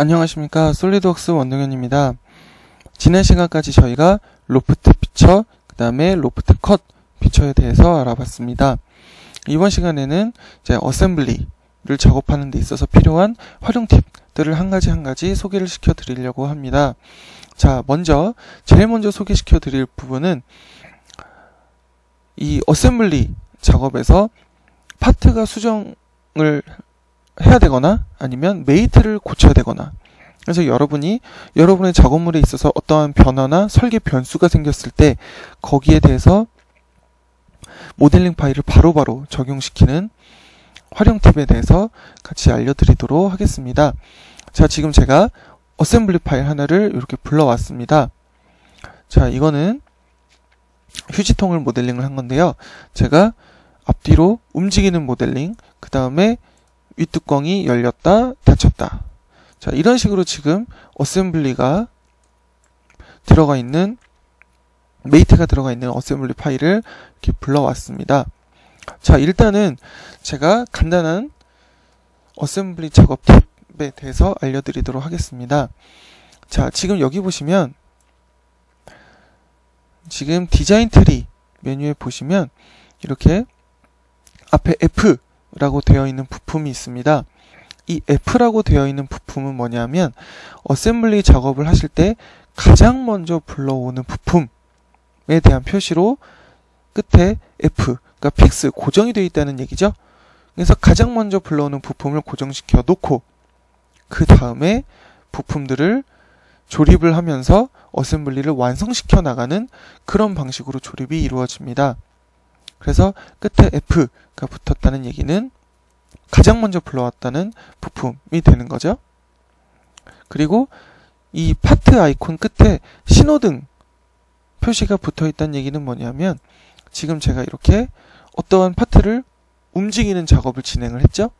안녕하십니까, 솔리드웍스 원동현입니다. 지난 시간까지 저희가 로프트 피처, 그 다음에 로프트 컷 피처에 대해서 알아봤습니다. 이번 시간에는 이제 어셈블리를 작업하는 데 있어서 필요한 활용 팁들을 한 가지 소개를 시켜 드리려고 합니다. 자, 제일 먼저 소개시켜 드릴 부분은 이 어셈블리 작업에서 파트가 수정을 해야 되거나 아니면 메이트를 고쳐야 되거나, 그래서 여러분의 작업물에 있어서 어떠한 변화나 설계 변수가 생겼을 때 거기에 대해서 모델링 파일을 바로바로 적용시키는 활용 팁에 대해서 같이 알려드리도록 하겠습니다. 자, 지금 제가 어셈블리 파일 하나를 이렇게 불러왔습니다. 자, 이거는 휴지통을 모델링을 한 건데요. 제가 앞뒤로 움직이는 모델링, 그 다음에 윗뚜껑이 열렸다 닫혔다, 자, 이런 식으로 지금 어셈블리가 들어가 있는, 메이트가 들어가 있는 어셈블리 파일을 이렇게 불러왔습니다. 자, 일단은 제가 간단한 어셈블리 작업 팁에 대해서 알려드리도록 하겠습니다. 자, 지금 여기 보시면 지금 디자인 트리 메뉴에 보시면 이렇게 앞에 F라고 되어 있는 부품이 있습니다. 이 F라고 되어 있는 부품은 뭐냐면 어셈블리 작업을 하실 때 가장 먼저 불러오는 부품에 대한 표시로 끝에 F, 그러니까 픽스, 고정이 되어 있다는 얘기죠. 그래서 가장 먼저 불러오는 부품을 고정시켜 놓고 그 다음에 부품들을 조립을 하면서 어셈블리를 완성시켜 나가는 그런 방식으로 조립이 이루어집니다. 그래서 끝에 F가 붙었다는 얘기는 가장 먼저 불러왔다는 부품이 되는 거죠. 그리고 이 파트 아이콘 끝에 신호등 표시가 붙어 있다는 얘기는 뭐냐면 지금 제가 이렇게 어떠한 파트를 움직이는 작업을 진행을 했죠.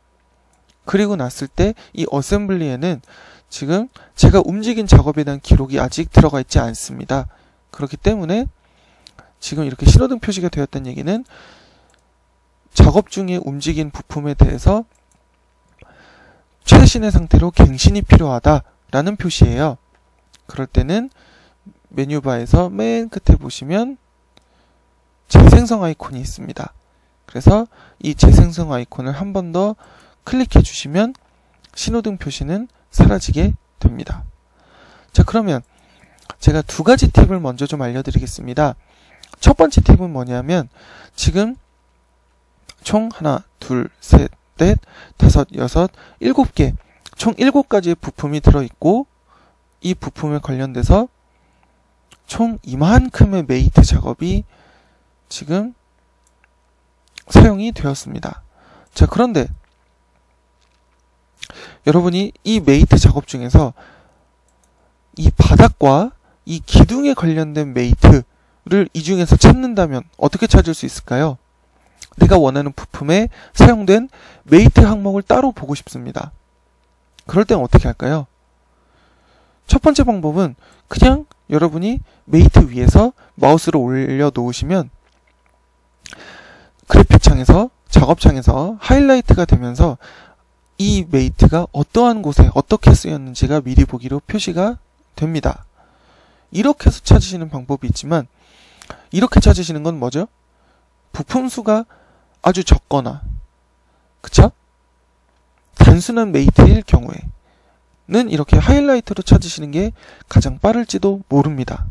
그리고 났을 때 이 어셈블리에는 지금 제가 움직인 작업에 대한 기록이 아직 들어가 있지 않습니다. 그렇기 때문에 지금 이렇게 신호등 표시가 되었다는 얘기는 작업 중에 움직인 부품에 대해서 최신의 상태로 갱신이 필요하다라는 표시예요. 그럴 때는 메뉴바에서 맨 끝에 보시면 재생성 아이콘이 있습니다. 그래서 이 재생성 아이콘을 한 번 더 클릭해 주시면 신호등 표시는 사라지게 됩니다. 자, 그러면 제가 두 가지 팁을 먼저 좀 알려드리겠습니다. 첫 번째 팁은 뭐냐면 지금 총 하나, 둘, 셋, 넷, 다섯, 여섯, 7개, 총 7가지의 부품이 들어있고 이 부품에 관련돼서 총 이만큼의 메이트 작업이 지금 사용이 되었습니다. 자, 그런데 여러분이 이 메이트 작업 중에서 이 바닥과 이 기둥에 관련된 메이트를 이 중에서 찾는다면 어떻게 찾을 수 있을까요? 내가 원하는 부품에 사용된 메이트 항목을 따로 보고 싶습니다. 그럴 땐 어떻게 할까요? 첫 번째 방법은 그냥 여러분이 메이트 위에서 마우스를 올려 놓으시면 그래픽 창에서, 작업창에서 하이라이트가 되면서 이 메이트가 어떠한 곳에 어떻게 쓰였는지가 미리 보기로 표시가 됩니다. 이렇게 해서 찾으시는 방법이 있지만 이렇게 찾으시는 건 뭐죠? 부품 수가 아주 적거나, 그쵸? 단순한 메이트일 경우에는 이렇게 하이라이트로 찾으시는 게 가장 빠를지도 모릅니다.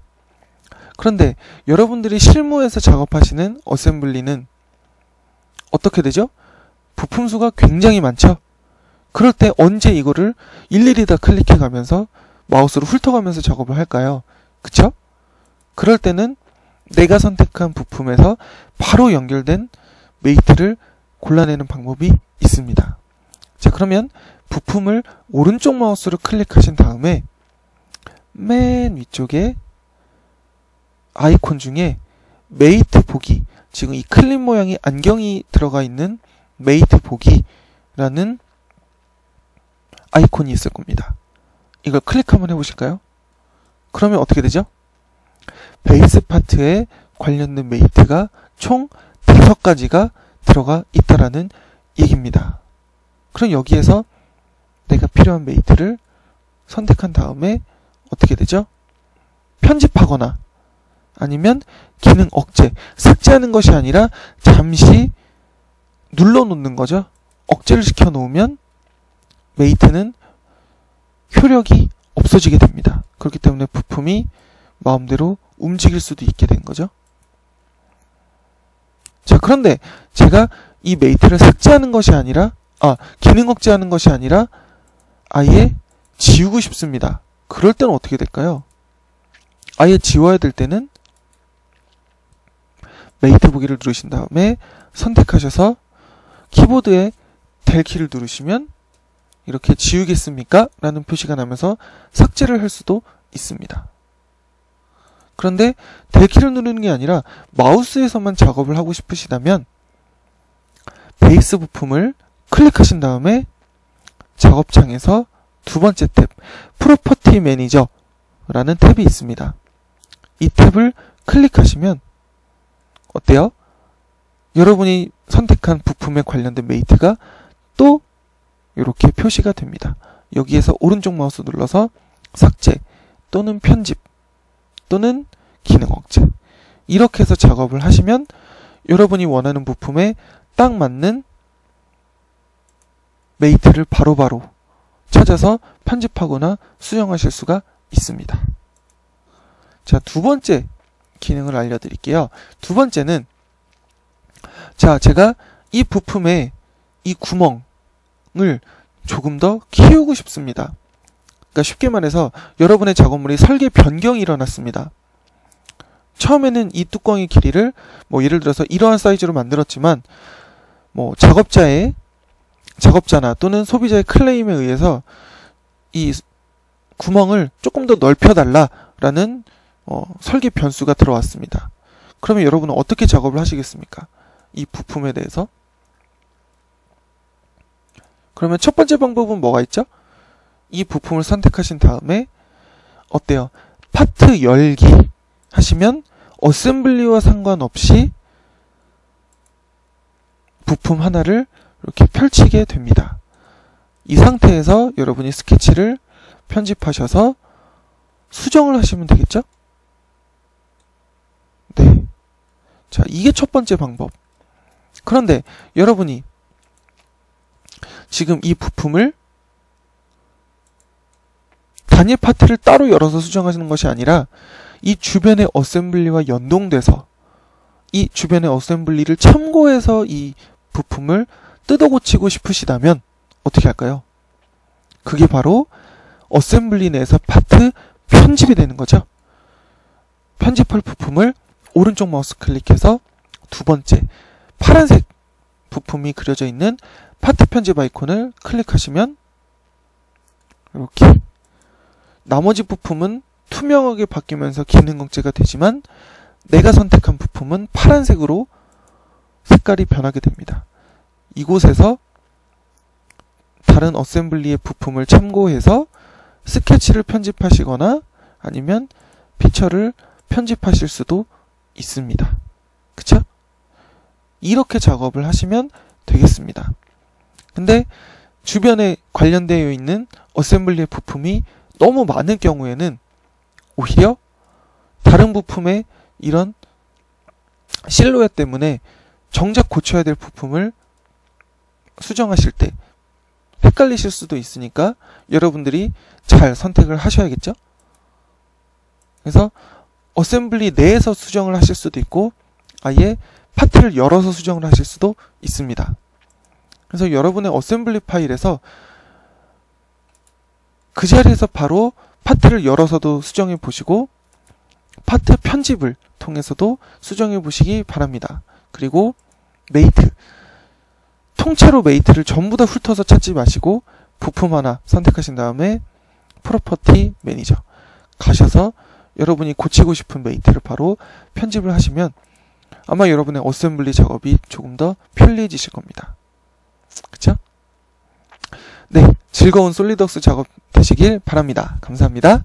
그런데 여러분들이 실무에서 작업하시는 어셈블리는 어떻게 되죠? 부품 수가 굉장히 많죠? 그럴 때 언제 이거를 일일이 다 클릭해 가면서 마우스로 훑어가면서 작업을 할까요? 그쵸? 그럴 때는 내가 선택한 부품에서 바로 연결된 메이트를 골라내는 방법이 있습니다. 자, 그러면 부품을 오른쪽 마우스로 클릭하신 다음에 맨 위쪽에 아이콘 중에 메이트 보기, 지금 이 클립 모양의 안경이 들어가 있는 메이트 보기라는 아이콘이 있을 겁니다. 이걸 클릭 한번 해보실까요? 그러면 어떻게 되죠? 베이스 파트에 관련된 메이트가 총 5가지가 들어가 있다라는 얘기입니다. 그럼 여기에서 내가 필요한 메이트를 선택한 다음에 어떻게 되죠? 편집하거나 아니면 기능 억제, 삭제하는 것이 아니라 잠시 눌러놓는 거죠. 억제를 시켜놓으면 메이트는 효력이 없어지게 됩니다. 그렇기 때문에 부품이 마음대로 움직일 수도 있게 된 거죠. 자, 그런데 제가 이 메이트를 삭제하는 것이 아니라, 기능 억제하는 것이 아니라 아예 지우고 싶습니다. 그럴 때는 어떻게 될까요? 아예 지워야 될 때는 메이트 보기를 누르신 다음에 선택하셔서 키보드에 델 키를 누르시면 이렇게 지우겠습니까? 라는 표시가 나면서 삭제를 할 수도 있습니다. 그런데 델 키를 누르는 게 아니라 마우스에서만 작업을 하고 싶으시다면 베이스 부품을 클릭하신 다음에 작업창에서 두 번째 탭, 프로퍼티 매니저라는 탭이 있습니다. 이 탭을 클릭하시면 어때요? 여러분이 선택한 부품에 관련된 메이트가 또 이렇게 표시가 됩니다. 여기에서 오른쪽 마우스 눌러서 삭제 또는 편집 또는 기능 억제, 이렇게 해서 작업을 하시면 여러분이 원하는 부품에 딱 맞는 메이트를 바로바로 찾아서 편집하거나 수정하실 수가 있습니다. 자, 두 번째 기능을 알려드릴게요. 두 번째는, 자, 제가 이 부품에 이 구멍을 조금 더 키우고 싶습니다. 그러니까 쉽게 말해서 여러분의 작업물이 설계 변경이 일어났습니다. 처음에는 이 뚜껑의 길이를 예를 들어서 이러한 사이즈로 만들었지만 작업자나 또는 소비자의 클레임에 의해서 이 구멍을 조금 더 넓혀달라라는 설계 변수가 들어왔습니다. 그러면 여러분은 어떻게 작업을 하시겠습니까? 이 부품에 대해서? 그러면 첫 번째 방법은 뭐가 있죠? 이 부품을 선택하신 다음에 어때요? 파트 열기 하시면 어셈블리와 상관없이 부품 하나를 이렇게 펼치게 됩니다. 이 상태에서 여러분이 스케치를 편집하셔서 수정을 하시면 되겠죠? 네. 자, 이게 첫 번째 방법. 그런데 여러분이 지금 이 부품을 단일 파트를 따로 열어서 수정하시는 것이 아니라 이 주변의 어셈블리와 연동돼서 이 주변의 어셈블리를 참고해서 이 부품을 뜯어 고치고 싶으시다면 어떻게 할까요? 그게 바로 어셈블리 내에서 파트 편집이 되는 거죠. 편집할 부품을 오른쪽 마우스 클릭해서 두 번째 파란색 부품이 그려져 있는 파트 편집 아이콘을 클릭하시면 이렇게 나머지 부품은 투명하게 바뀌면서 기능 억제가 되지만 내가 선택한 부품은 파란색으로 색깔이 변하게 됩니다. 이곳에서 다른 어셈블리의 부품을 참고해서 스케치를 편집하시거나 아니면 피처를 편집하실 수도 있습니다. 그쵸? 이렇게 작업을 하시면 되겠습니다. 근데 주변에 관련되어 있는 어셈블리의 부품이 너무 많을 경우에는 오히려 다른 부품의 이런 실루엣 때문에 정작 고쳐야 될 부품을 수정하실 때 헷갈리실 수도 있으니까 여러분들이 잘 선택을 하셔야겠죠? 그래서 어셈블리 내에서 수정을 하실 수도 있고 아예 파트를 열어서 수정을 하실 수도 있습니다. 그래서 여러분의 어셈블리 파일에서 그 자리에서 바로 파트를 열어서도 수정해 보시고 파트 편집을 통해서도 수정해 보시기 바랍니다. 그리고 메이트, 통째로 메이트를 전부 다 훑어서 찾지 마시고 부품 하나 선택하신 다음에 프로퍼티 매니저 가셔서 여러분이 고치고 싶은 메이트를 바로 편집을 하시면 아마 여러분의 어셈블리 작업이 조금 더 편리해지실 겁니다. 그쵸? 네, 즐거운 솔리드웍스 작업 되시길 바랍니다. 감사합니다.